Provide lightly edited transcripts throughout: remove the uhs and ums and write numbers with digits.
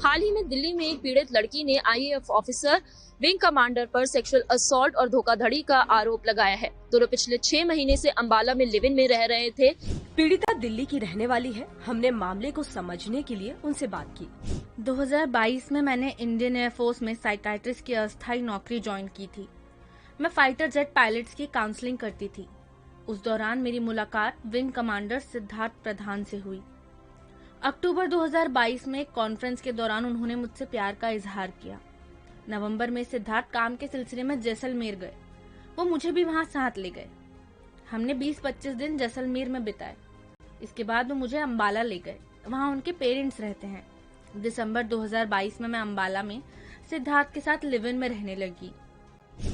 हाल ही में दिल्ली में एक पीड़ित लड़की ने आईएएफ ऑफिसर विंग कमांडर पर सेक्सुअल असॉल्ट और धोखाधड़ी का आरोप लगाया है। दोनों पिछले 6 महीने से अंबाला में लिव इन में रह रहे थे। पीड़िता दिल्ली की रहने वाली है। हमने मामले को समझने के लिए उनसे बात की। 2022 में मैंने इंडियन एयरफोर्स में साइकाइट्रिस्ट की अस्थायी नौकरी ज्वाइन की थी। मैं फाइटर जेट पायलट्स की काउंसलिंग करती थी। उस दौरान मेरी मुलाकात विंग कमांडर सिद्धार्थ प्रधान से हुई। अक्टूबर 2022 में एक कॉन्फ्रेंस के दौरान उन्होंने मुझसे प्यार का इजहार किया। नवंबर में सिद्धार्थ काम के सिलसिले में जैसलमेर गए। वो मुझे भी वहां साथ ले गए। हमने 20-25 दिन जैसलमेर में बिताए। इसके बाद वो मुझे अंबाला ले गए। वहां उनके पेरेंट्स रहते हैं। दिसंबर 2022 में मैं अंबाला में सिद्धार्थ के साथ लिव इन में रहने लगी।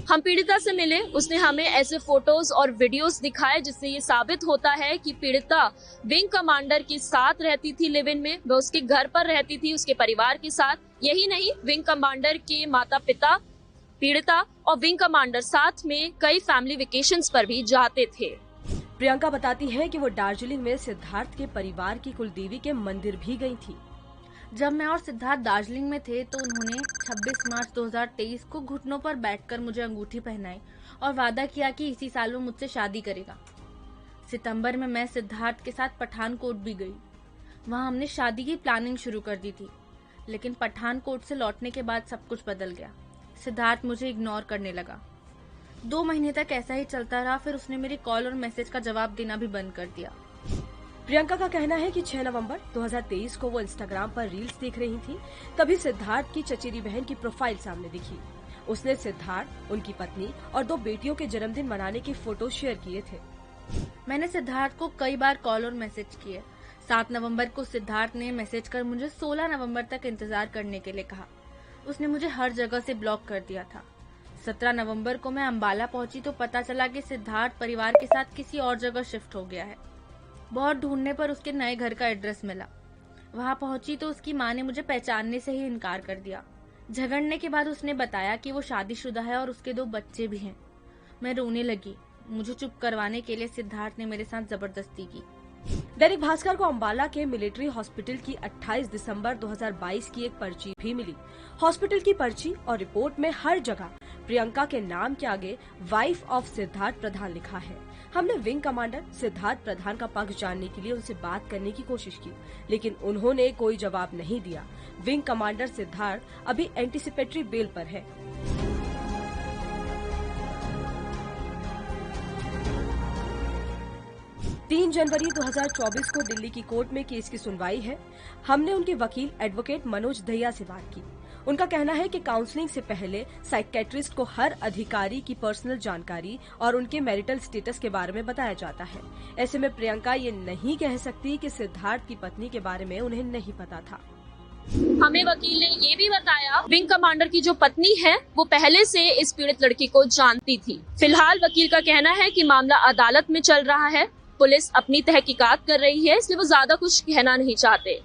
हम पीड़िता से मिले। उसने हमें ऐसे फोटोज और वीडियोस दिखाए जिससे ये साबित होता है कि पीड़िता विंग कमांडर के साथ रहती थी लिव इन में। वह उसके घर पर रहती थी उसके परिवार के साथ। यही नहीं, विंग कमांडर के माता पिता, पीड़िता और विंग कमांडर साथ में कई फैमिली वेकेशंस पर भी जाते थे। प्रियंका बताती है कि वो दार्जिलिंग में सिद्धार्थ के परिवार की कुलदेवी के मंदिर भी गई थी। जब मैं और सिद्धार्थ दार्जिलिंग में थे तो उन्होंने 26 मार्च 2023 को घुटनों पर बैठकर मुझे अंगूठी पहनाई और वादा किया कि इसी साल वो मुझसे शादी करेगा। सितंबर में मैं सिद्धार्थ के साथ पठानकोट भी गई। वहां हमने शादी की प्लानिंग शुरू कर दी थी, लेकिन पठानकोट से लौटने के बाद सब कुछ बदल गया। सिद्धार्थ मुझे इग्नोर करने लगा। 2 महीने तक ऐसा ही चलता रहा। फिर उसने मेरी कॉल और मैसेज का जवाब देना भी बंद कर दिया। प्रियंका का कहना है कि 6 नवंबर 2023 को वो इंस्टाग्राम पर रील्स देख रही थी। तभी सिद्धार्थ की चचेरी बहन की प्रोफाइल सामने दिखी। उसने सिद्धार्थ, उनकी पत्नी और 2 बेटियों के जन्मदिन मनाने के फोटो शेयर किए थे। मैंने सिद्धार्थ को कई बार कॉल और मैसेज किए। 7 नवंबर को सिद्धार्थ ने मैसेज कर मुझे 16 नवंबर तक इंतजार करने के लिए कहा। उसने मुझे हर जगह से ब्लॉक कर दिया था। 17 नवंबर को मैं अंबाला पहुंची तो पता चला कि सिद्धार्थ परिवार के साथ किसी और जगह शिफ्ट हो गया है। बहुत ढूंढने पर उसके नए घर का एड्रेस मिला। वहां पहुंची तो उसकी मां ने मुझे पहचानने से ही इनकार कर दिया। झगड़ने के बाद उसने बताया कि वो शादीशुदा है और उसके 2 बच्चे भी हैं। मैं रोने लगी। मुझे चुप करवाने के लिए सिद्धार्थ ने मेरे साथ जबरदस्ती की। दैनिक भास्कर को अंबाला के मिलिट्री हॉस्पिटल की 28 दिसंबर 2022 की एक पर्ची भी मिली। हॉस्पिटल की पर्ची और रिपोर्ट में हर जगह प्रियंका के नाम के आगे वाइफ ऑफ सिद्धार्थ प्रधान लिखा है। हमने विंग कमांडर सिद्धार्थ प्रधान का पक्ष जानने के लिए उनसे बात करने की कोशिश की, लेकिन उन्होंने कोई जवाब नहीं दिया। विंग कमांडर सिद्धार्थ अभी एंटीसिपेटरी बेल पर है। जनवरी 2024 को दिल्ली की कोर्ट में केस की सुनवाई है। हमने उनके वकील एडवोकेट मनोज दहिया से बात की। उनका कहना है कि काउंसलिंग से पहले साइकेट्रिस्ट को हर अधिकारी की पर्सनल जानकारी और उनके मैरिटल स्टेटस के बारे में बताया जाता है। ऐसे में प्रियंका ये नहीं कह सकती कि सिद्धार्थ की पत्नी के बारे में उन्हें नहीं पता था। हमें वकील ने ये भी बताया विंग कमांडर की जो पत्नी है वो पहले से इस पीड़ित लड़की को जानती थी। फिलहाल वकील का कहना है कि मामला अदालत में चल रहा है। पुलिस अपनी तहकीकात कर रही है, इसलिए वो ज्यादा कुछ कहना नहीं चाहते।